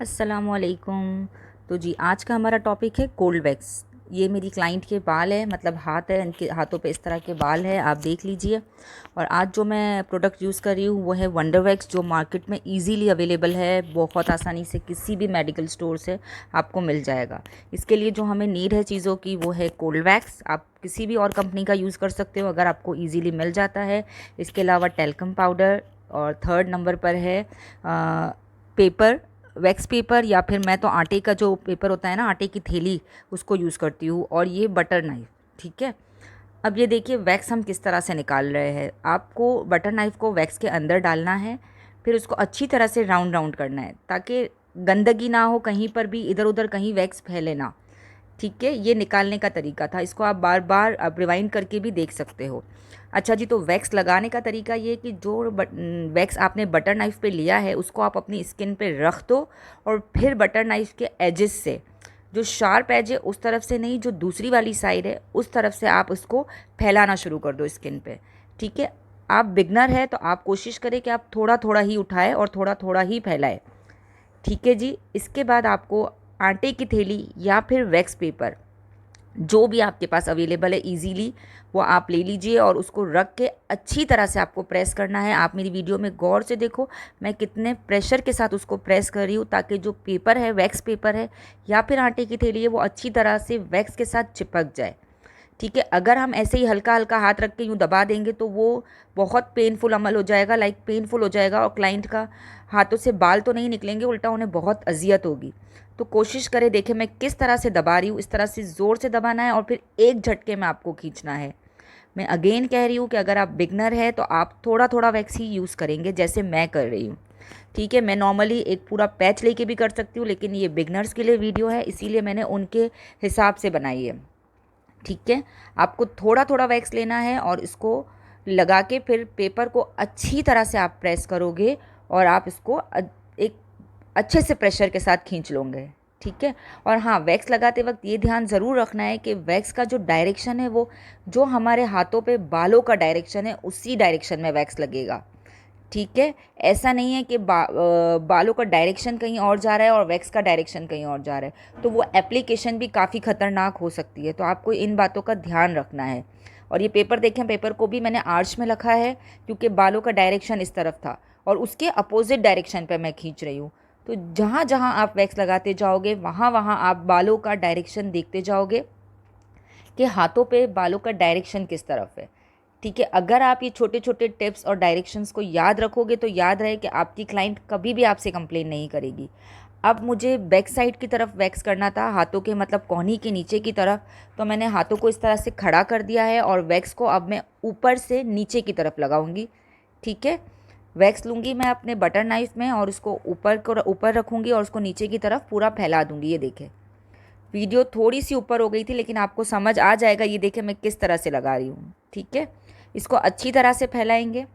अस्सलामुअलैकुम। तो जी आज का हमारा टॉपिक है कोल्ड वैक्स। ये मेरी क्लाइंट के बाल है, मतलब हाथ है, इनके हाथों पे इस तरह के बाल है, आप देख लीजिए। और आज जो मैं प्रोडक्ट यूज़ कर रही हूँ वो है वंडर वैक्स, जो मार्केट में इजीली अवेलेबल है, बहुत आसानी से किसी भी मेडिकल स्टोर से आपको मिल जाएगा। इसके लिए जो हमें नीड है चीज़ों की वो है कोल्ड वैक्स। आप किसी भी और कंपनी का यूज़ कर सकते हो अगर आपको ईज़िली मिल जाता है। इसके अलावा टेल्कम पाउडर, और थर्ड नंबर पर है पेपर, वैक्स पेपर, या फिर मैं तो आटे का जो पेपर होता है ना, आटे की थैली, उसको यूज़ करती हूँ। और ये बटर नाइफ़। ठीक है, अब ये देखिए वैक्स हम किस तरह से निकाल रहे हैं। आपको बटर नाइफ़ को वैक्स के अंदर डालना है, फिर उसको अच्छी तरह से राउंड राउंड करना है ताकि गंदगी ना हो, कहीं पर भी इधर उधर कहीं वैक्स फैले ना। ठीक है, ये निकालने का तरीका था। इसको आप बार बार आप रिवाइंड करके भी देख सकते हो। अच्छा जी, तो वैक्स लगाने का तरीका ये कि जो वैक्स आपने बटर नाइफ़ पे लिया है उसको आप अपनी स्किन पे रख दो, और फिर बटर नाइफ़ के एजेस से, जो शार्प एज है उस तरफ से नहीं, जो दूसरी वाली साइड है उस तरफ से आप उसको फैलाना शुरू कर दो स्किन पे। ठीक है, आप बिगनर है तो आप कोशिश करें कि आप थोड़ा थोड़ा ही उठाएं और थोड़ा थोड़ा ही फैलाएं। ठीक है जी, इसके बाद आपको आटे की थैली या फिर वैक्स पेपर, जो भी आपके पास अवेलेबल है इजीली, वो आप ले लीजिए और उसको रख के अच्छी तरह से आपको प्रेस करना है। आप मेरी वीडियो में गौर से देखो मैं कितने प्रेशर के साथ उसको प्रेस कर रही हूँ, ताकि जो पेपर है, वैक्स पेपर है या फिर आटे की थैली है, वो अच्छी तरह से वैक्स के साथ चिपक जाए। ठीक है, अगर हम ऐसे ही हल्का हल्का हाथ रख के यूँ दबा देंगे तो वो बहुत पेनफुल अमल हो जाएगा, लाइक पेनफुल हो जाएगा, और क्लाइंट का हाथों से बाल तो नहीं निकलेंगे, उल्टा उन्हें बहुत अजियत होगी। तो कोशिश करें, देखें मैं किस तरह से दबा रही हूँ, इस तरह से ज़ोर से दबाना है और फिर एक झटके में आपको खींचना है। मैं अगेन कह रही हूँ कि अगर आप बिगनर है तो आप थोड़ा थोड़ा वैक्स ही यूज़ करेंगे, जैसे मैं कर रही हूँ। ठीक है, मैं नॉर्मली एक पूरा पैच लेके भी कर सकती हूँ, लेकिन ये बिगनर्स के लिए वीडियो है, इसीलिए मैंने उनके हिसाब से बनाई है। ठीक है, आपको थोड़ा थोड़ा वैक्स लेना है और इसको लगा के फिर पेपर को अच्छी तरह से आप प्रेस करोगे और आप इसको एक अच्छे से प्रेशर के साथ खींच लोगे। ठीक है, और हाँ, वैक्स लगाते वक्त ये ध्यान ज़रूर रखना है कि वैक्स का जो डायरेक्शन है वो जो हमारे हाथों पे बालों का डायरेक्शन है उसी डायरेक्शन में वैक्स लगेगा। ठीक है, ऐसा नहीं है कि बालों का डायरेक्शन कहीं और जा रहा है और वैक्स का डायरेक्शन कहीं और जा रहा है, तो वो एप्लीकेशन भी काफ़ी ख़तरनाक हो सकती है। तो आपको इन बातों का ध्यान रखना है। और ये पेपर देखें, पेपर को भी मैंने आर्च में रखा है क्योंकि बालों का डायरेक्शन इस तरफ था और उसके अपोजिट डायरेक्शन पर मैं खींच रही हूँ। तो जहाँ जहाँ आप वैक्स लगाते जाओगे वहाँ वहाँ आप बालों का डायरेक्शन देखते जाओगे कि हाथों पे बालों का डायरेक्शन किस तरफ है। ठीक है, अगर आप ये छोटे छोटे टिप्स और डायरेक्शंस को याद रखोगे तो याद रहे कि आपकी क्लाइंट कभी भी आपसे कंप्लेन नहीं करेगी। अब मुझे बैक साइड की तरफ वैक्स करना था, हाथों के मतलब कोहनी के नीचे की तरफ, तो मैंने हाथों को इस तरह से खड़ा कर दिया है और वैक्स को अब मैं ऊपर से नीचे की तरफ लगाऊंगी। ठीक है, वैक्स लूँगी मैं अपने बटर नाइफ़ में और उसको ऊपर रखूँगी और उसको नीचे की तरफ पूरा फैला दूँगी। ये देखें, वीडियो थोड़ी सी ऊपर हो गई थी लेकिन आपको समझ आ जाएगा। ये देखें मैं किस तरह से लगा रही हूँ। ठीक है, इसको अच्छी तरह से फैलाएंगे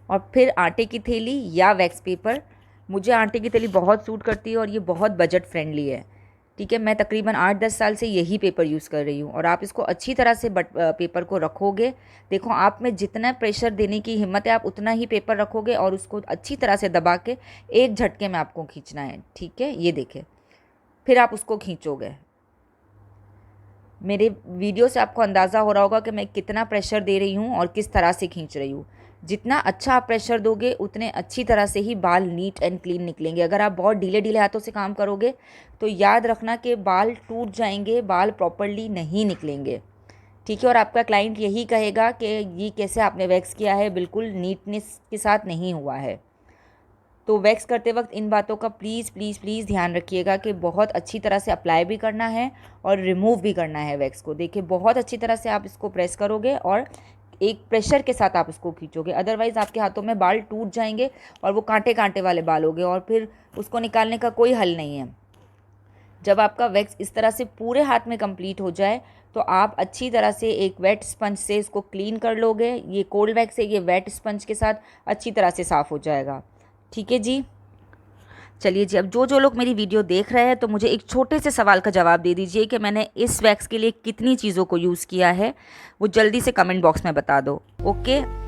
और फिर आटे की थैली या वैक्स पेपर, मुझे आटे की थैली बहुत सूट करती है और ये बहुत बजट फ्रेंडली है। ठीक है, मैं तकरीबन 8-10 साल से यही पेपर यूज़ कर रही हूँ। और आप इसको अच्छी तरह से पेपर को रखोगे, देखो आप में जितना प्रेशर देने की हिम्मत है आप उतना ही पेपर रखोगे और उसको अच्छी तरह से दबा के एक झटके में आपको खींचना है। ठीक है, ये देखें, फिर आप उसको खींचोगे। मेरे वीडियो से आपको अंदाज़ा हो रहा होगा कि मैं कितना प्रेशर दे रही हूँ और किस तरह से खींच रही हूँ। जितना अच्छा आप प्रेशर दोगे उतने अच्छी तरह से ही बाल नीट एंड क्लीन निकलेंगे। अगर आप बहुत ढीले ढीले हाथों से काम करोगे तो याद रखना कि बाल टूट जाएंगे, बाल प्रॉपरली नहीं निकलेंगे। ठीक है, और आपका क्लाइंट यही कहेगा कि ये कैसे आपने वैक्स किया है, बिल्कुल नीटनेस के साथ नहीं हुआ है। तो वैक्स करते वक्त इन बातों का प्लीज़ प्लीज़ प्लीज़ ध्यान रखिएगा कि बहुत अच्छी तरह से अप्लाई भी करना है और रिमूव भी करना है वैक्स को। देखिए बहुत अच्छी तरह से आप इसको प्रेस करोगे और एक प्रेशर के साथ आप इसको खींचोगे, अदरवाइज़ आपके हाथों में बाल टूट जाएंगे और वो कांटे कांटे वाले बाल होंगे और फिर उसको निकालने का कोई हल नहीं है। जब आपका वैक्स इस तरह से पूरे हाथ में कंप्लीट हो जाए तो आप अच्छी तरह से एक वेट स्पंज से इसको क्लीन कर लोगे। ये कोल्ड वैक्स है, ये वेट स्पंज के साथ अच्छी तरह से साफ़ हो जाएगा। ठीक है जी, चलिए जी, अब जो जो लोग मेरी वीडियो देख रहे हैं तो मुझे एक छोटे से सवाल का जवाब दे दीजिए कि मैंने इस वैक्स के लिए कितनी चीज़ों को यूज़ किया है, वो जल्दी से कमेंट बॉक्स में बता दो। ओके।